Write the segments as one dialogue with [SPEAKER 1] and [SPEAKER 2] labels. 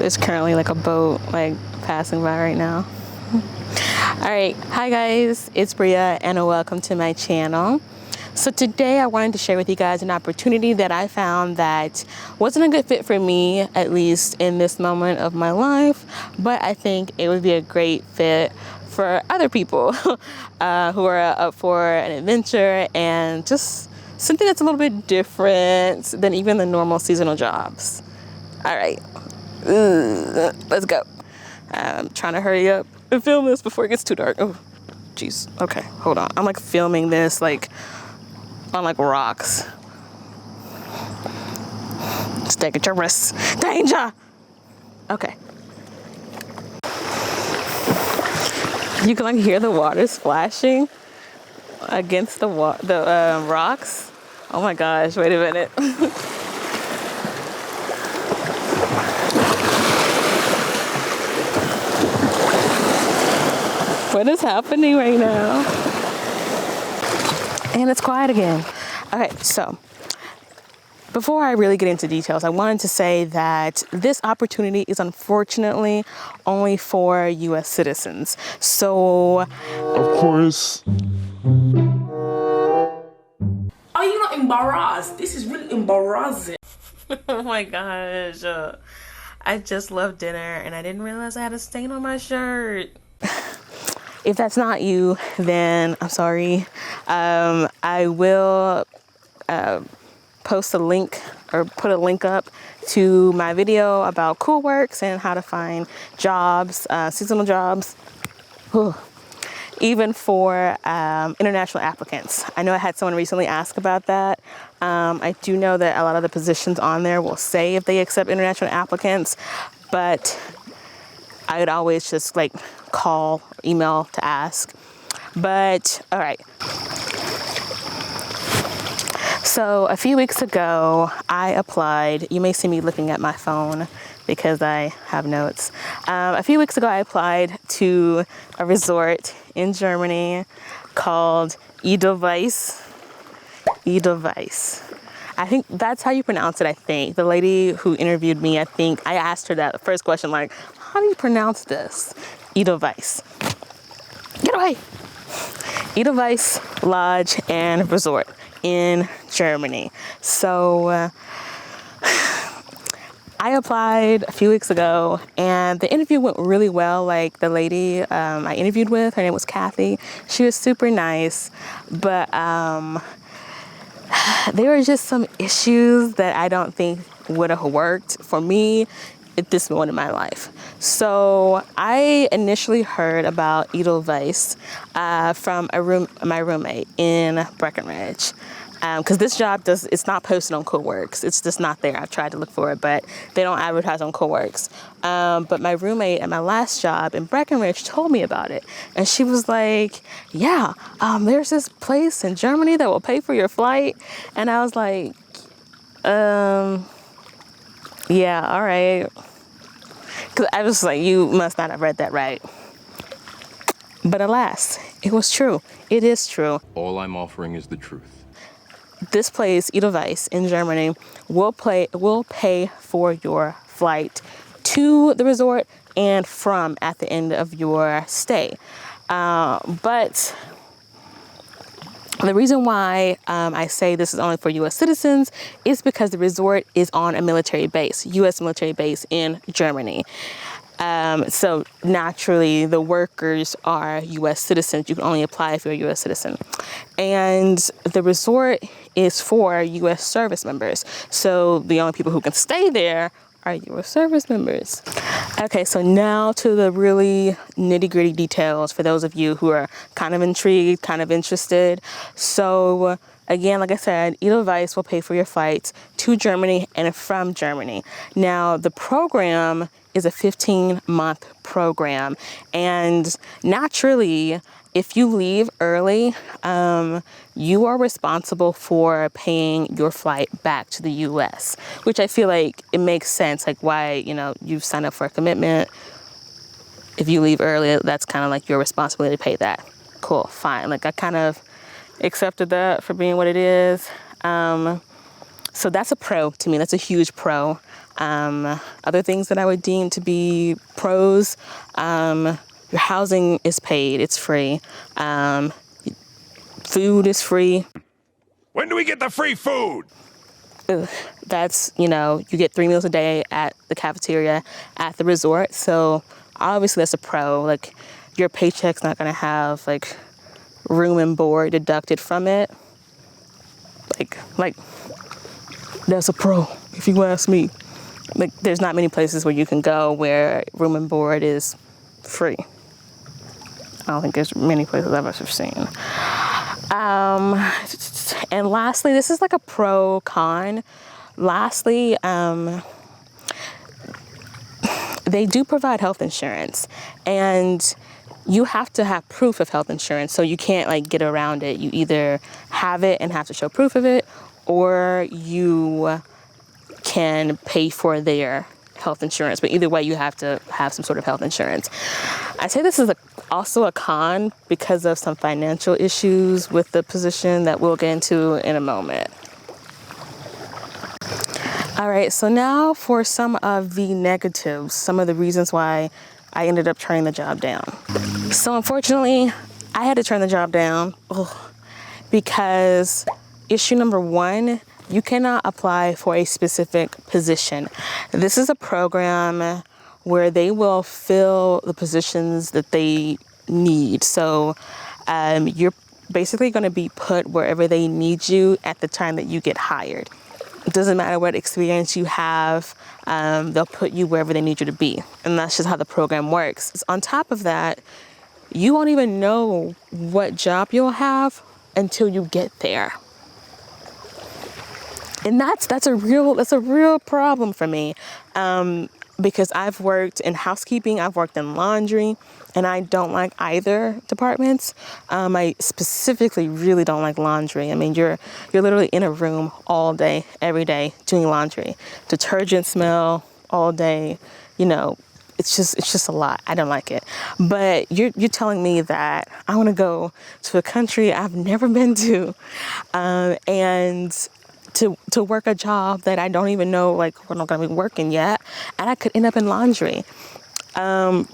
[SPEAKER 1] There's currently like a boat like passing by right now. All right, hi guys, it's Bria and welcome to my channel. So today I wanted to share with you guys an opportunity that I found that wasn't a good fit for me, at least in this moment of my life, but I think it would be a great fit for other people who are up for an adventure and just something that's a little bit different than even the normal seasonal jobs. All right, let's go. I'm trying to hurry up and film this before it gets too dark. Oh, jeez. Okay, hold on. I'm like filming this like on like rocks. Just take it your risks. Danger! Okay. You can like hear the water splashing against the rocks. Oh my gosh, wait a minute. What is happening right now? And it's quiet again. Okay, so before I really get into details, I wanted to say that this opportunity is unfortunately only for US citizens. So,
[SPEAKER 2] of course.
[SPEAKER 3] Are you not embarrassed? This is really embarrassing.
[SPEAKER 1] oh my gosh. I just left dinner and I didn't realize I had a stain on my shirt. If that's not you, then I'm sorry. I will post a link or put a link up to my video about Cool Works and how to find jobs, seasonal jobs, even for international applicants. I know I had someone recently ask about that. I do know that a lot of the positions on there will say if they accept international applicants, but I would always just like call, email to ask. But all right. So a few weeks ago, I applied. You may see me looking at my phone because I have notes. A few weeks ago, I applied to a resort in Germany called Edelweiss. Edelweiss. I think that's how you pronounce it, I think. The lady who interviewed me, I think, I asked her that first question, like, how do you pronounce this? Edelweiss. Get away. Edelweiss Lodge and Resort in Germany. So I applied a few weeks ago and the interview went really well. Like the lady I interviewed with, her name was Kathy. She was super nice, but there were just some issues that I don't think would have worked for me at this moment in my life. So I initially heard about Edelweiss from my roommate in Breckenridge. Because this job it's not posted on CoWorks. It's just not there. I've tried to look for it, but they don't advertise on CoWorks. But my roommate at my last job in Breckenridge told me about it. And she was like, yeah, there's this place in Germany that will pay for your flight. And I was like, yeah, all right. Because I was like, you must not have read that right. But alas, it was true. It is true.
[SPEAKER 2] All I'm offering is the truth.
[SPEAKER 1] This place, Edelweiss in Germany, will pay for your flight to the resort and from at the end of your stay. But the reason why I say this is only for U.S. citizens is because the resort is on a military base, U.S. military base in Germany. So naturally, the workers are U.S. citizens. You can only apply if you're a U.S. citizen. And the resort is for U.S. service members. So the only people who can stay there are U.S. service members. Okay, so now to the really nitty-gritty details for those of you who are kind of intrigued, kind of interested. So again, like I said, Edelweiss will pay for your flights to Germany and from Germany. Now, the program is a 15-month program. And naturally, if you leave early, you are responsible for paying your flight back to the U.S., which I feel like it makes sense, like why, you've signed up for a commitment. If you leave early, that's kind of like your responsibility to pay that. Cool, fine. Like I kind of accepted that for being what it is. So that's a pro to me. That's a huge pro. Other things that I would deem to be pros, your housing is paid, it's free. Food is free.
[SPEAKER 4] When do we get the free food?
[SPEAKER 1] That's, you get 3 meals a day at the cafeteria at the resort. So obviously that's a pro. Like, your paycheck's not going to have like room and board deducted from it. Like that's a pro, if you ask me. Like, there's not many places where you can go where room and board is free. I don't think there's many places I've ever seen. And lastly, this is like a pro con. Lastly, they do provide health insurance, and you have to have proof of health insurance. So you can't like get around it. You either have it and have to show proof of it, or you can pay for their health insurance. But either way, you have to have some sort of health insurance. I say this is also a con because of some financial issues with the position that we'll get into in a moment. All right, so now for some of the negatives, some of the reasons why I ended up turning the job down. So unfortunately, I had to turn the job down because issue number one, you cannot apply for a specific position. This is a program where they will fill the positions that they need. So you're basically going to be put wherever they need you at the time that you get hired. It doesn't matter what experience you have, they'll put you wherever they need you to be. And that's just how the program works. On top of that, you won't even know what job you'll have until you get there. And that's a real problem for me. Because I've worked in housekeeping, I've worked in laundry, and I don't like either departments. I specifically really don't like laundry. I mean, you're literally in a room all day, every day, doing laundry. Detergent smell all day, it's just a lot. I don't like it. But you're telling me that I want to go to a country I've never been to, and to work a job that I don't even know like when I'm gonna be working yet, and I could end up in laundry. And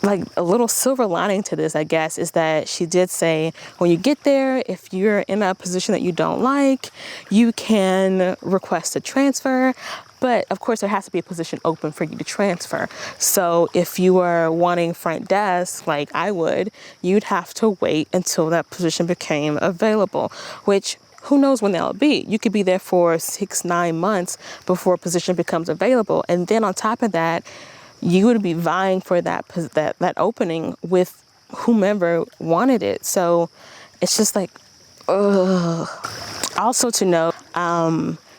[SPEAKER 1] like a little silver lining to this, I guess, is that she did say when you get there, if you're in a position that you don't like, you can request a transfer. But of course, there has to be a position open for you to transfer. So if you are wanting front desk, like I would, you'd have to wait until that position became available, which who knows when that'll be. You could be there for 6-9 months before a position becomes available. And then on top of that, you would be vying for that opening with whomever wanted it. So it's just like, ugh. Also to note,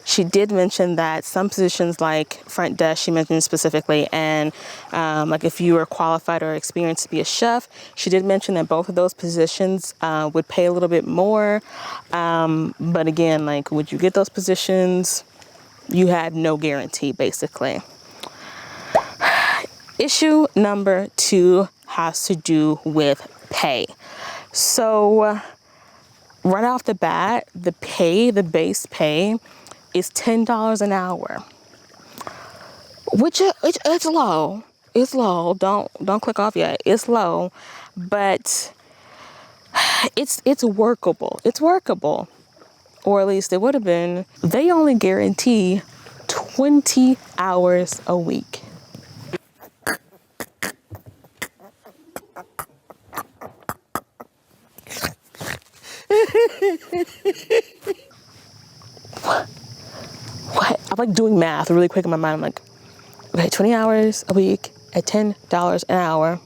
[SPEAKER 1] she did mention that some positions like front desk, she mentioned specifically, and like if you were qualified or experienced to be a chef, she did mention that both of those positions would pay a little bit more. But again, like, would you get those positions? You had no guarantee, basically. Issue number 2 has to do with pay. So right off the bat, the base pay is $10 an hour, which it's low. It's low. Don't click off yet. It's low, but it's workable. It's workable, or at least it would have been. They only guarantee 20 hours a week. What? I'm like doing math really quick in my mind. I'm like, okay, 20 hours a week at $10 an hour.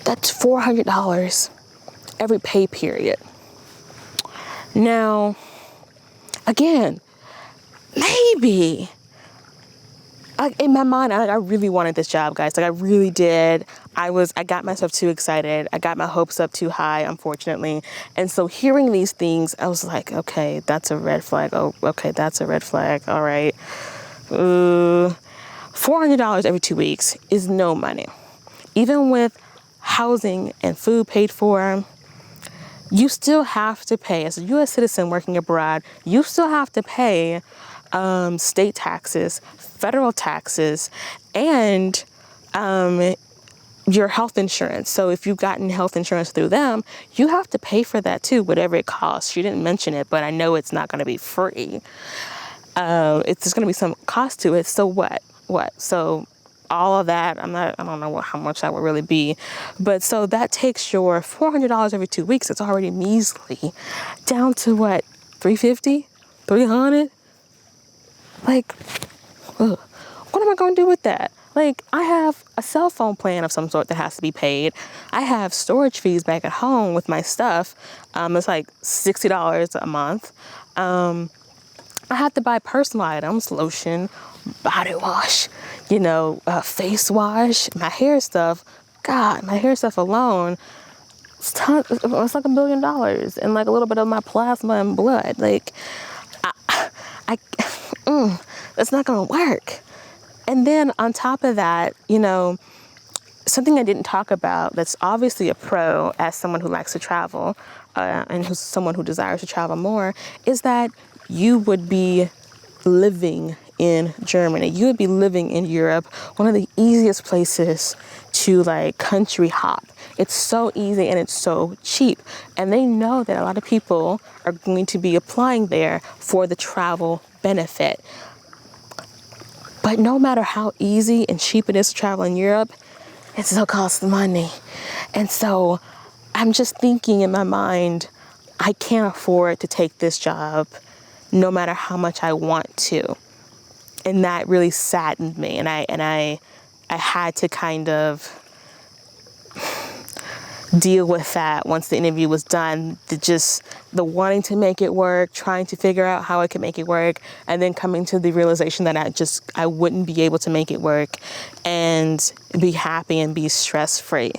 [SPEAKER 1] That's $400 every pay period. Now, again, maybe. In my mind, I really wanted this job, guys. Like, I really did. I got myself too excited. I got my hopes up too high, unfortunately. And so hearing these things, I was like, okay, that's a red flag. Oh, okay, that's a red flag. All right. $400 every 2 weeks is no money. Even with housing and food paid for, you still have to pay, as a U.S. citizen working abroad, you still have to pay state taxes, federal taxes, and your health insurance. So if you've gotten health insurance through them, you have to pay for that too, whatever it costs. She didn't mention it, but I know it's not going to be free. It's just going to be some cost to it. So what? So all of that, I don't know how much that would really be. But so that takes your $400 every 2 weeks. It's already measly, down to what, $350, $300? Like, ugh. What am I going to do with that? Like, I have a cell phone plan of some sort that has to be paid. I have storage fees back at home with my stuff. It's like $60 a month. I have to buy personal items, lotion, body wash, face wash, my hair stuff. God, my hair stuff alone, it's like $1 billion, and like a little bit of my plasma and blood. Like, that's not going to work. And then on top of that, something I didn't talk about that's obviously a pro as someone who likes to travel and who's someone who desires to travel more is that you would be living in Germany. You would be living in Europe, one of the easiest places to like country hop. It's so easy and it's so cheap. And they know that a lot of people are going to be applying there for the travel benefit. But no matter how easy and cheap it is to travel in Europe, it still costs money. And so I'm just thinking in my mind, I can't afford to take this job no matter how much I want to. And that really saddened me. And I had to kind of deal with that once the interview was done. The wanting to make it work, trying to figure out how I could make it work, and then coming to the realization that I wouldn't be able to make it work and be happy and be stress-free.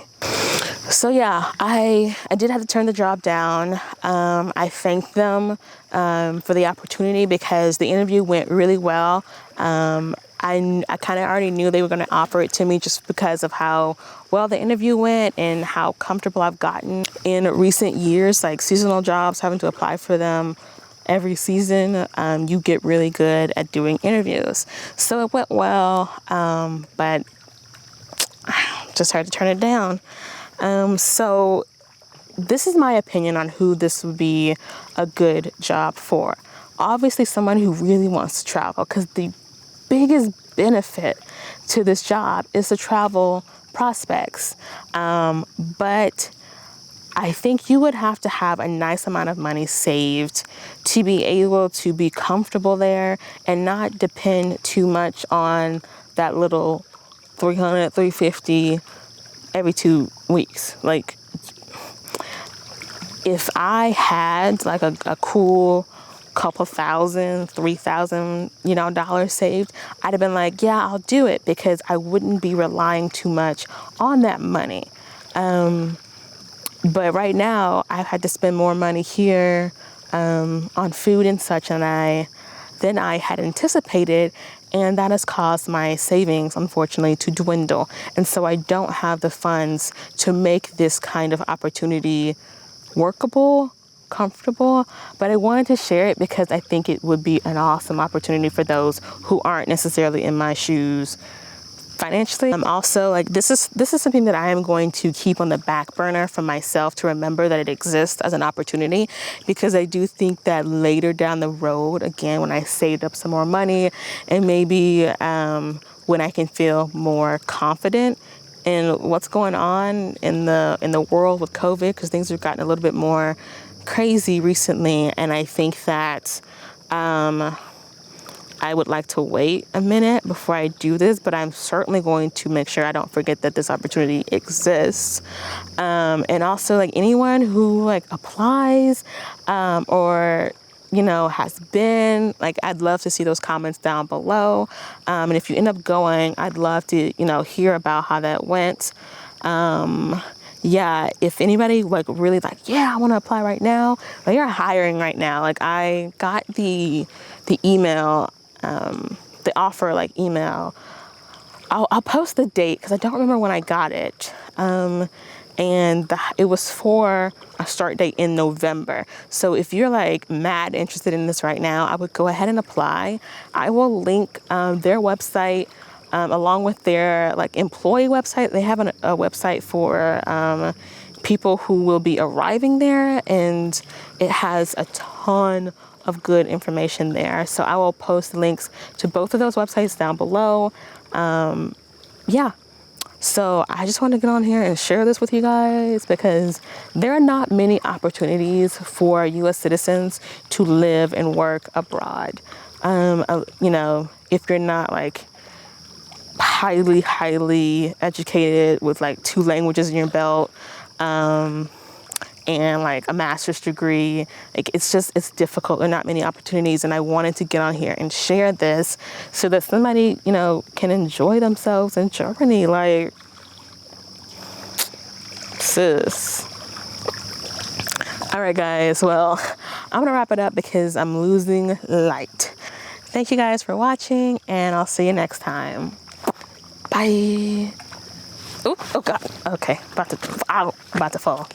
[SPEAKER 1] So yeah, I did have to turn the job down. I thanked them for the opportunity because the interview went really well. I kind of already knew they were going to offer it to me just because of how well the interview went and how comfortable I've gotten in recent years, like seasonal jobs, having to apply for them every season. You get really good at doing interviews. So it went well, but I just had to turn it down. So this is my opinion on who this would be a good job for. Obviously someone who really wants to travel, because the biggest benefit to this job is the travel prospects. But I think you would have to have a nice amount of money saved to be able to be comfortable there and not depend too much on that little $300, $350 every 2 weeks. Like, if I had like a cool couple thousand, $3,000, dollars saved, I'd have been like, yeah, I'll do it, because I wouldn't be relying too much on that money. But right now I've had to spend more money here, on food and such than I had anticipated. And that has caused my savings, unfortunately, to dwindle. And so I don't have the funds to make this kind of opportunity workable, comfortable, but I wanted to share it because I think it would be an awesome opportunity for those who aren't necessarily in my shoes financially. I'm also like, this is something that I am going to keep on the back burner for myself to remember that it exists as an opportunity, because I do think that later down the road, again, when I saved up some more money and maybe when I can feel more confident in what's going on in the world with COVID, because things have gotten a little bit more crazy recently, and I think that I would like to wait a minute before I do this, but I'm certainly going to make sure I don't forget that this opportunity exists. And also, like, anyone who like applies or has been, like, I'd love to see those comments down below. And if you end up going, I'd love to hear about how that went. Yeah, if anybody like really like, yeah, I want to apply right now, like, you're hiring right now. Like, I got the email, the offer like email. I'll post the date because I don't remember when I got it. and it was for a start date in November. So if you're like mad interested in this right now, I would go ahead and apply. I will link their website along with their like employee website. They have a website for people who will be arriving there, and it has a ton of good information there. So I will post links to both of those websites down below. Yeah. So I just want to get on here and share this with you guys because there are not many opportunities for U.S. citizens to live and work abroad. You know, if you're not like highly educated with like 2 languages in your belt, and like a master's degree, like it's difficult. There are not many opportunities, and I wanted to get on here and share this so that somebody, you know, can enjoy themselves in Germany. Like, sis. All right, guys. Well, I'm gonna wrap it up because I'm losing light. Thank you guys for watching, and I'll see you next time. Bye. Oh God. Okay. About to fall.